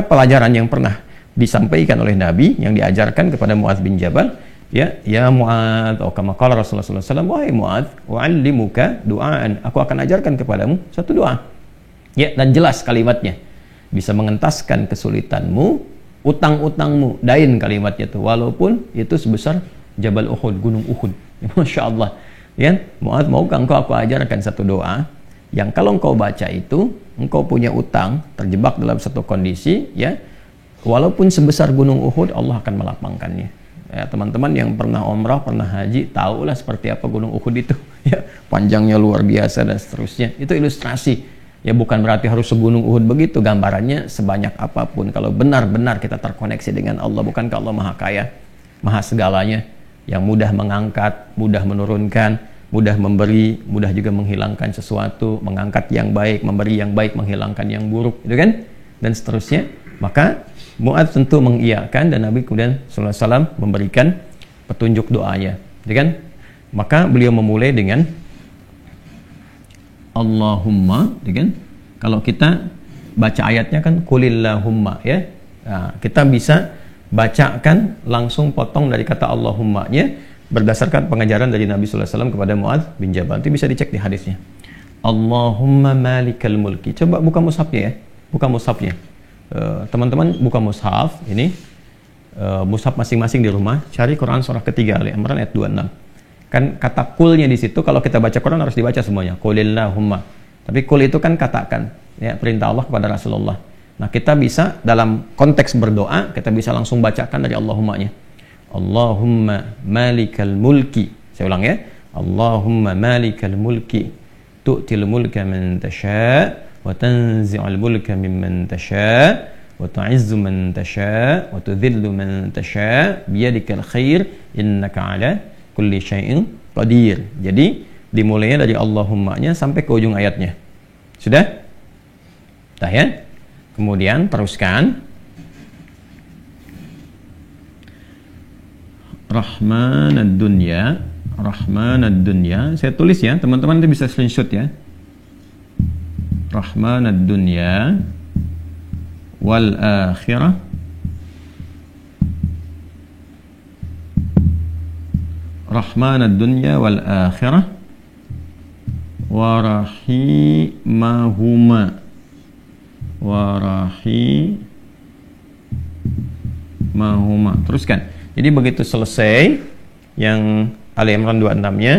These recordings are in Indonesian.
pelajaran yang pernah disampaikan oleh Nabi yang diajarkan kepada Mu'adz bin Jabal, ya Mu'adz, atau kama qala Rasulullah sallallahu alaihi wasallam, wahai Mu'adz, u'allimuka du'aan, aku akan ajarkan kepadamu satu doa. Ya, dan jelas kalimatnya. Bisa mengentaskan kesulitanmu, utang-utangmu, dain kalimatnya itu, walaupun itu sebesar Jabal Uhud, gunung Uhud. Masya Allah. Ya, Mu'adz, maukah engkau aku ajarkan satu doa yang kalau engkau baca itu, engkau punya utang, terjebak dalam satu kondisi, ya, walaupun sebesar gunung Uhud, Allah akan melapangkannya. Ya, teman-teman yang pernah umrah, pernah haji, tahulah seperti apa gunung Uhud itu. Ya, panjangnya luar biasa dan seterusnya. Itu ilustrasi. Ya, bukan berarti harus segunung Uhud begitu. Gambarannya sebanyak apapun. Kalau benar-benar kita terkoneksi dengan Allah, bukankah Allah Maha Kaya, Maha segalanya, yang mudah mengangkat, mudah menurunkan, mudah memberi, mudah juga menghilangkan sesuatu, mengangkat yang baik, memberi yang baik, menghilangkan yang buruk, itu kan? Dan seterusnya. Maka Mu'adz tentu mengiyakan, dan Nabi kemudian sallallahu alaihi wasallam memberikan petunjuk doanya, gitu kan? Maka beliau memulai dengan Allahumma, gitu kan? Kalau kita baca ayatnya kan qulillahumma, ya. Nah, kita bisa bacakan langsung potong dari kata Allahumma-nya berdasarkan pengajaran dari Nabi sallallahu alaihi wasallam kepada Mu'adz bin Jabal. Itu bisa dicek di hadisnya. Allahumma malikal mulki. Coba buka mushafnya ya. Buka mushafnya. Teman-teman buka mushaf ini, mushaf masing-masing di rumah, cari Quran surah ketiga Ali Imran ayat 26. Kan kata kulnya di situ, kalau kita baca Quran harus dibaca semuanya. Qulillahumma. Tapi kul itu kan katakan, ya, perintah Allah kepada Rasulullah. Nah, kita bisa dalam konteks berdoa, kita bisa langsung bacakan dari Allahumma-nya. Allahumma malikal mulki. Saya ulang ya. Allahumma malikal mulki. Tu'til mulka man tasha' wa tanzi'ul mulka mimman tasha' wa tu'izzu man tasha' wa tudhillu man tasha' biyadikal khair innaka 'ala kulli syai'in qadir. Jadi dimulainya dari Allahumma-nya sampai ke ujung ayatnya. Sudah? Dah ya? Kemudian teruskan Rahmanad dunya, Rahmanad dunya. Saya tulis ya, teman-teman nanti bisa screenshot ya. Rahmanad dunya wal akhirah Rahmanad dunya wal akhirah wa rahimahuma Teruskan. Jadi begitu selesai yang Ali Imran 26-nya,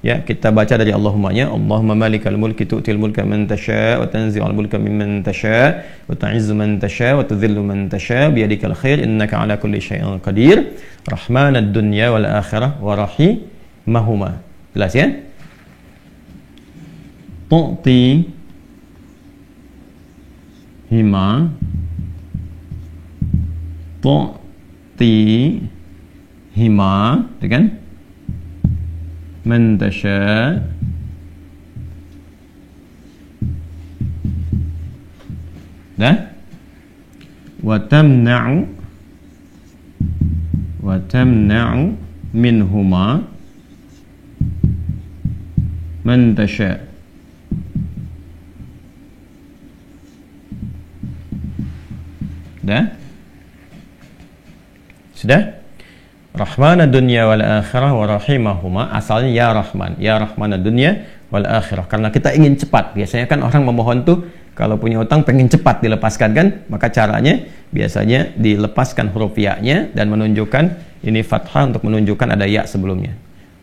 ya, kita baca dari Allahumma-nya. Allahumma malikal mulki tu'til mulka man tasha' wa tanzi'ul mulka mimman tasha' wa tu'izzu man tasha' wa tudhillu man tasha' biyadikal khair innaka 'ala kulli syai'in qadir. Rahmanad dunya wal akhirah wa rahimahuma. Jelas ya? Tu'ti hima itu kan? Man tasha' dah? Wa tamna'u minhuma man tasha'. Dah? Sudah? Rahmanad dunya wal akhirah wa rahimahuma. Asalnya ya Rahman, ya Rahmanad dunya wal akhirah. Karena kita ingin cepat. Biasanya kan orang memohon tuh kalau punya utang pengen cepat dilepaskan kan? Maka caranya biasanya dilepaskan huruf ya-nya dan menunjukkan ini fathah untuk menunjukkan ada ya sebelumnya.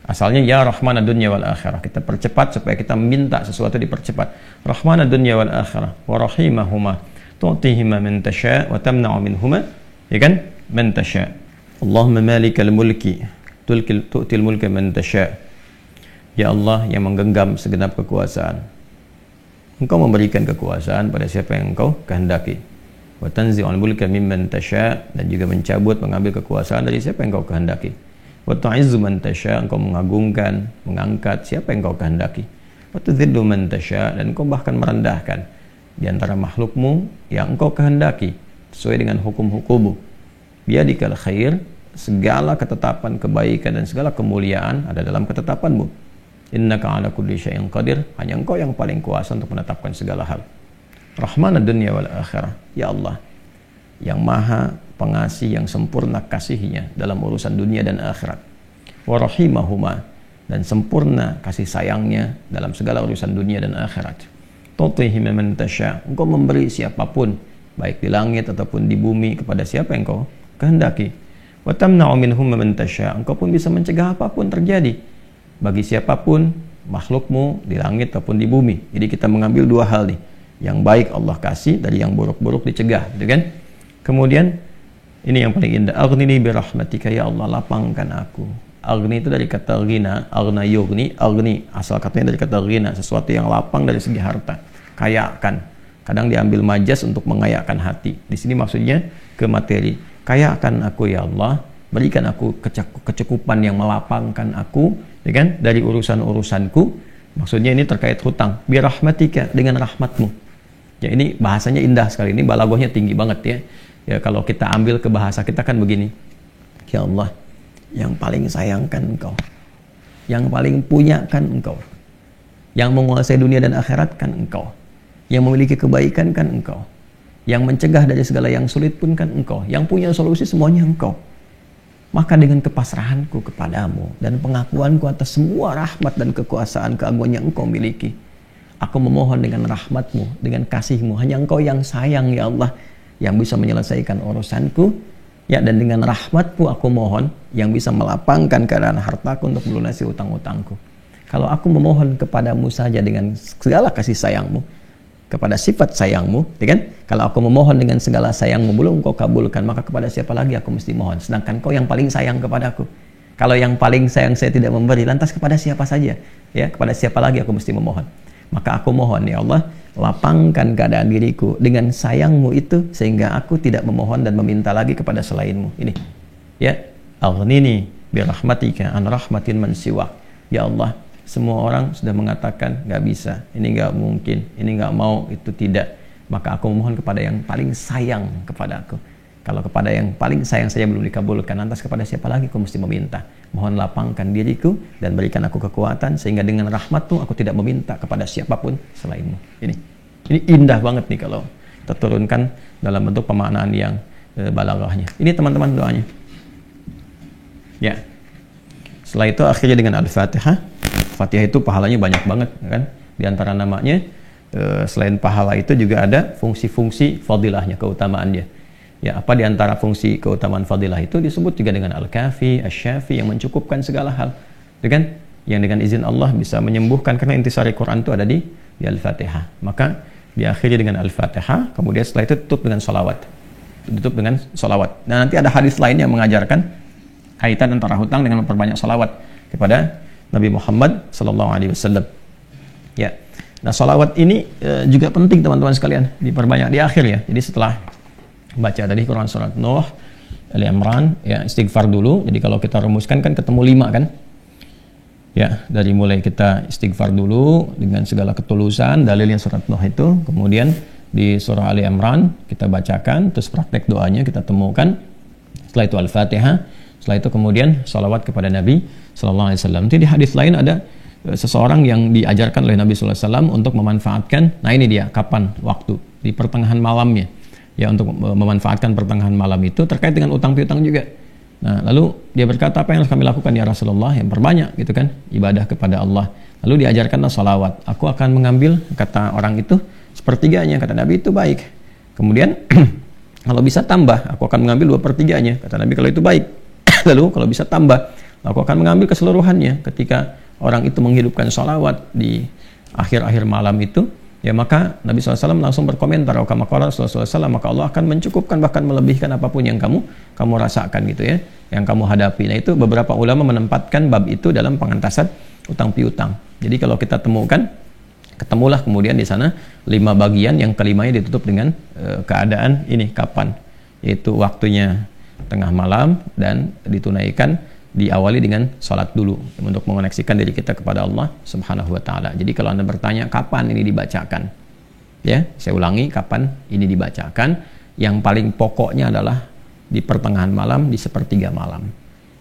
Asalnya ya Rahmanad dunya wal akhirah. Kita percepat supaya kita minta sesuatu dipercepat. Rahmanad dunya wal akhirah wa rahimahuma. Tu'tihima man tasha' wa tamna'u minhuma. Ya kan? Man tasha'. Allahumma malikal mulki tu'til mulka man tasha'. Ya Allah yang menggenggam segenap kekuasaan, Engkau memberikan kekuasaan pada siapa yang Engkau kehendaki. Wa tanzi'ul mulka mimman tasha', dan juga mencabut, mengambil kekuasaan dari siapa yang Engkau kehendaki. Wa tu'izzu man tasha', Engkau mengagungkan, mengangkat siapa yang Engkau kehendaki. Wa tudhillu man tasha', dan Engkau bahkan merendahkan di antara makhlukmu yang Engkau kehendaki sesuai dengan hukum-hukummu. Biyadikal khair, segala ketetapan kebaikan dan segala kemuliaan ada dalam ketetapanmu. Innaka 'ala kulli syai'in qadir, hanya Engkau yang paling kuasa untuk menetapkan segala hal. Rahmanad dunya wal akhirah. Ya Allah, yang maha pengasih, yang sempurna kasihnya dalam urusan dunia dan akhirat. Wa rahimahuma, dan sempurna kasih sayangnya dalam segala urusan dunia dan akhirat. Tutihi man tasya, engkau memberi siapapun, baik di langit ataupun di bumi, kepada siapa yang engkau kehendaki. Wa tamna'u minhum man tasya, engkau pun bisa mencegah apapun terjadi bagi siapapun makhlukmu di langit ataupun di bumi. Jadi kita mengambil dua hal nih, yang baik Allah kasih, dari yang buruk-buruk dicegah, gitu kan? Kemudian ini yang paling indah, aghnini bi rahmatika, ya Allah lapangkan aku. Aghni itu dari kata ghina, aghna yughni, aghni asal katanya dari kata ghina, sesuatu yang lapang dari segi harta, kayakan. Kadang diambil majas untuk mengayakan hati. Di sini maksudnya ke materi. Kayakan aku ya Allah, berikan aku kecukupan yang melapangkan aku, ya kan, dari urusan-urusanku. Maksudnya ini terkait hutang. Bi rahmatika, dengan rahmatmu. Ya, ini bahasanya indah sekali. Ini balaghahnya tinggi banget ya. Ya, kalau kita ambil ke bahasa kita kan begini. Ya Allah, yang paling sayangkan engkau, yang paling punya kan engkau, yang menguasai dunia dan akhirat kan engkau, yang memiliki kebaikan kan engkau, yang mencegah dari segala yang sulit pun kan engkau, yang punya solusi semuanya engkau. Maka dengan kepasrahanku kepadamu dan pengakuanku atas semua rahmat dan kekuasaan keagungan yang engkau miliki, aku memohon dengan rahmatmu, dengan kasihmu, hanya engkau yang sayang ya Allah, yang bisa menyelesaikan urusanku. Ya, dan dengan rahmatmu aku mohon, yang bisa melapangkan keadaan hartaku untuk melunasi utang-utangku. Kalau aku memohon kepadamu saja dengan segala kasih sayangmu, kepada sifat sayangmu, ya kan? Kalau aku memohon dengan segala sayangmu belum kau kabulkan, maka kepada siapa lagi aku mesti mohon? Sedangkan kau yang paling sayang kepadaku. Kalau yang paling sayang saya tidak memberi, lantas kepada siapa saja? Ya, kepada siapa lagi aku mesti memohon? Maka aku mohon ya Allah, lapangkan keadaan diriku dengan sayangmu itu, sehingga aku tidak memohon dan meminta lagi kepada selainmu. Ini ya, aghnini bi rahmatika an rahmatin man siwak. Ya Allah, semua orang sudah mengatakan nggak bisa, ini nggak mungkin, ini nggak mau, itu tidak. Maka aku memohon kepada yang paling sayang kepada aku. Kalau kepada yang paling sayang saja belum dikabulkan, lantas kepada siapa lagi aku mesti meminta? Mohon lapangkan diriku dan berikan aku kekuatan, sehingga dengan rahmatmu aku tidak meminta kepada siapapun selainmu. Ini indah banget nih kalau kita turunkan dalam bentuk pemaknaan yang balaghahnya. Ini teman-teman doanya. Ya. Setelah itu akhirnya dengan Al-Fatihah. Fatihah itu pahalanya banyak banget, kan? Di antara namanya selain pahala itu juga ada fungsi-fungsi fadilahnya, keutamaannya. Ya, apa di antara fungsi keutamaan fadilah itu disebut juga dengan Al-Kafi, Asy-Syafi, yang mencukupkan segala hal. Itu kan yang dengan izin Allah bisa menyembuhkan, karena intisari Quran itu ada di Al-Fatihah. Maka diakhiri dengan Al-Fatihah, kemudian setelah itu tutup dengan salawat. Tutup dengan salawat. Dan nanti ada hadis lain yang mengajarkan kaitan antara hutang dengan memperbanyak salawat kepada Nabi Muhammad SAW. Ya. Nah, salawat ini juga penting teman-teman sekalian, diperbanyak di akhir ya. Jadi setelah baca tadi Quran surat Nuh, Ali Imran, ya istighfar dulu. Jadi kalau kita rumuskan kan ketemu 5 kan? Ya, dari mulai kita istighfar dulu dengan segala ketulusan, dalilnya surat Nuh itu, kemudian di surah Ali Imran kita bacakan, terus praktek doanya kita temukan. Setelah itu Al-Fatihah, setelah itu kemudian salawat kepada Nabi sallallahu alaihi wasallam. Nanti di hadis lain ada seseorang yang diajarkan oleh Nabi sallallahu alaihi wasallam untuk memanfaatkan, nah ini dia, kapan waktu, di pertengahan malamnya. Ya, untuk memanfaatkan pertengahan malam itu terkait dengan utang piutang juga. Nah, lalu dia berkata, apa yang harus kami lakukan ya Rasulullah? Yang perbanyak gitu kan, ibadah kepada Allah. Lalu diajarkanlah salawat. Aku akan mengambil, kata orang itu, sepertiganya. Kata Nabi, itu baik. Kemudian kalau bisa tambah, aku akan mengambil 2/3-nya. Kata Nabi, kalau itu baik. Lalu kalau bisa tambah, aku akan mengambil keseluruhannya. Ketika orang itu menghidupkan salawat di akhir-akhir malam itu, ya maka Nabi SAW langsung berkomentar, kama qala Rasulullah SAW, maka Allah akan mencukupkan, bahkan melebihkan apapun yang kamu rasakan gitu ya, yang kamu hadapi. Nah, itu beberapa ulama menempatkan bab itu dalam pengantasan utang piutang. Jadi kalau kita temukan, ketemulah kemudian di sana 5 bagian, yang kelimanya ditutup dengan keadaan ini, kapan, yaitu waktunya tengah malam, dan ditunaikan, diawali dengan sholat dulu untuk mengoneksikan diri kita kepada Allah Subhanahu wa Ta'ala. Jadi kalau Anda bertanya kapan ini dibacakan, ya saya ulangi, kapan ini dibacakan, yang paling pokoknya adalah di pertengahan malam, di 1/3 malam.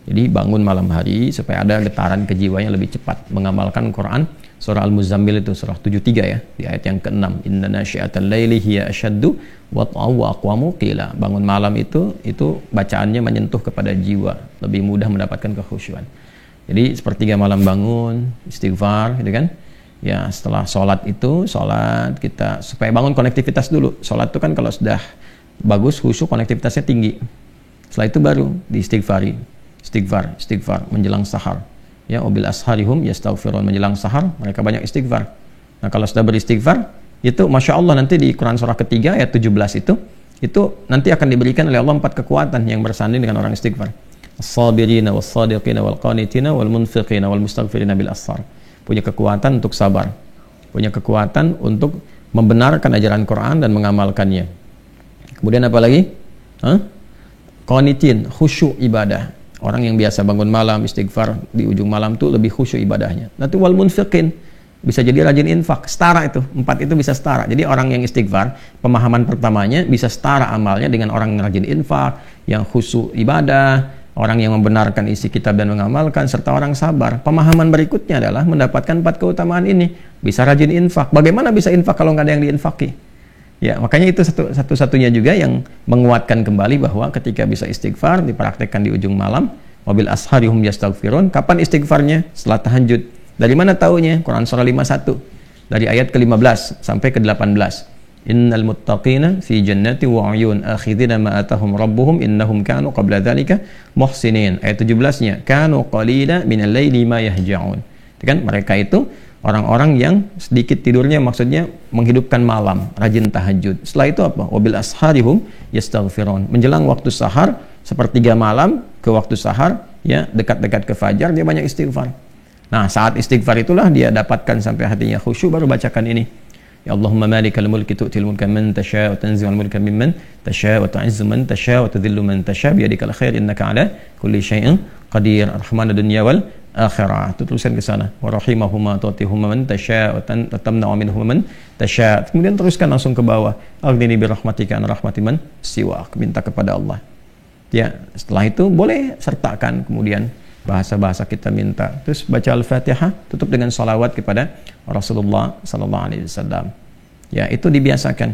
Jadi bangun malam hari supaya ada getaran kejiwanya lebih cepat mengamalkan Quran surah Al-Muzammil itu surah 73 ya, di ayat yang ke-6, inna nasyi'atal laili hiya asyaddu wat'aw wa aqwamu qila. Bangun malam itu bacaannya menyentuh kepada jiwa, lebih mudah mendapatkan kekhusyuan. Jadi sepertiga malam bangun, istighfar gitu kan. Ya, setelah sholat kita supaya bangun konektivitas dulu. Sholat itu kan kalau sudah bagus khusyuk, konektivitasnya tinggi. Setelah itu baru diistighfari. Istighfar menjelang sahar. Ya, wabil asharihum yastaghfirun, menjelang sahar mereka banyak istighfar. Nah, kalau sudah beristighfar, itu Masya Allah nanti di Quran surah ketiga ayat 17 itu nanti akan diberikan oleh Allah 4 kekuatan yang bersanding dengan orang istighfar. As-sabirina was-sadiqina wal-qanitina wal-munfiqina wal-mustaghfirina bil ashar. Punya kekuatan untuk sabar, punya kekuatan untuk membenarkan ajaran Quran dan mengamalkannya. Kemudian apa lagi? Qanitin, khusyuk ibadah. Orang yang biasa bangun malam istighfar di ujung malam tuh lebih khusyuk ibadahnya. Nanti wal munfiqin, bisa jadi rajin infak, setara itu. 4 itu bisa setara. Jadi orang yang istighfar, pemahaman pertamanya bisa setara amalnya dengan orang yang rajin infak, yang khusyuk ibadah, orang yang membenarkan isi kitab dan mengamalkan, serta orang sabar. Pemahaman berikutnya adalah mendapatkan 4 keutamaan ini. Bisa rajin infak. Bagaimana bisa infak kalau nggak ada yang diinfaki? Ya, makanya itu satu-satunya juga yang menguatkan kembali bahwa ketika bisa istighfar dipraktekkan di ujung malam, wabil asharihum yastaghfirun. Kapan istighfarnya? Setelah tahajud. Dari mana taunya? Quran surah 51 dari ayat ke-15 sampai ke-18. Innal muttaqina fi jannati wa 'uyun akhidina ma atahum rabbuhum innahum kanu qabla dzalika muhsinin. Ayat 17-nya, kanu qalila minal laili ma yahja'un. Kan mereka itu orang-orang yang sedikit tidurnya, maksudnya menghidupkan malam, rajin tahajud. Setelah itu apa? Wabil asharihum yastaghfirun. Menjelang waktu sahar, sepertiga malam ke waktu sahar, ya dekat-dekat ke fajar, dia banyak istighfar. Nah, saat istighfar itulah dia dapatkan sampai hatinya khusyuk, baru bacakan ini. Ya Allahumma malikal mulki tu'til mulka man tasha' wa tanzi'ul mulka mimman tasha' wa tu'izzu man tasha' wa tudhillu man tasha' biyadikal khair innaka 'ala kulli syai'in qadir. Rahmanad dunya wal akhirah. Itu tulisan ke sana. Wa rahimahuma tu'tihuma man tasha' wa tamna'u minhum man tasha'. Kemudian teruskan langsung ke bawah. Aghnini bi rahmatika an rahmati man siwak. Minta kepada Allah. Ya, setelah itu boleh sertakan kemudian bahasa-bahasa kita minta. Terus baca Al-Fatihah, tutup dengan salawat kepada Rasulullah sallallahu alaihi wasallam. Ya, itu dibiasakan.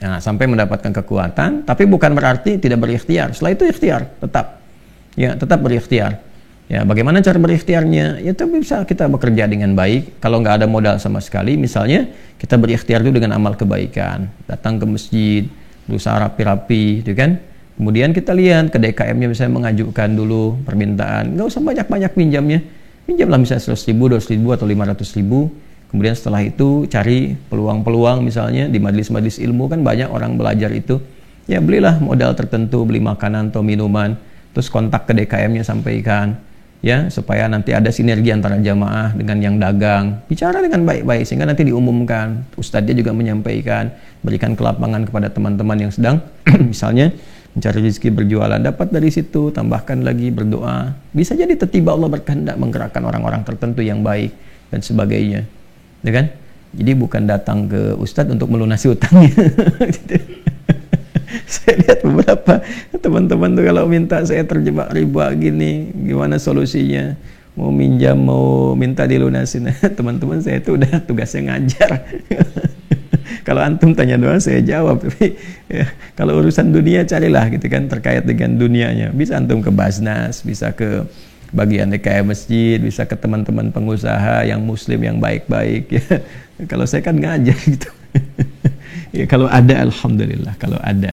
Nah, sampai mendapatkan kekuatan, tapi bukan berarti tidak berikhtiar. Setelah itu ikhtiar tetap. Ya, tetap berikhtiar. Ya, bagaimana cara berikhtiarnya? Ya, itu bisa kita bekerja dengan baik. Kalau nggak ada modal sama sekali, misalnya kita berikhtiar dulu dengan amal kebaikan. Datang ke masjid, berusaha rapi-rapi, gitu kan? Kemudian kita lihat ke DKM-nya, misalnya mengajukan dulu permintaan. Nggak usah banyak-banyak pinjamnya. Pinjamlah misalnya 100.000, 200.000 atau 500.000. Kemudian setelah itu cari peluang-peluang, misalnya di majelis-majelis ilmu kan banyak orang belajar itu. Ya, belilah modal tertentu, beli makanan atau minuman. Terus kontak ke DKM-nya, sampaikan. Ya, supaya nanti ada sinergi antara jamaah dengan yang dagang. Bicara dengan baik-baik sehingga nanti diumumkan. Ustadznya juga menyampaikan, berikan kelapangan kepada teman-teman yang sedang misalnya mencari rezeki berjualan, dapat dari situ, tambahkan lagi berdoa. Bisa jadi tiba-tiba Allah berkehendak menggerakkan orang-orang tertentu yang baik dan sebagainya. Ya kan? Jadi bukan datang ke ustadz untuk melunasi utangnya. Saya lihat beberapa teman-teman tuh kalau minta, saya terjebak riba gini, gimana solusinya? Mau minjam, mau minta dilunasin. Teman-teman saya itu udah tugasnya ngajar. Kalau antum tanya doang saya jawab, tapi ya, kalau urusan dunia carilah gitu kan, terkait dengan dunianya. Bisa antum ke Basnas, bisa ke bagian DKM masjid, bisa ke teman-teman pengusaha yang muslim yang baik-baik ya. Kalau saya kan ngajar gitu. Ya, kalau ada alhamdulillah, kalau ada.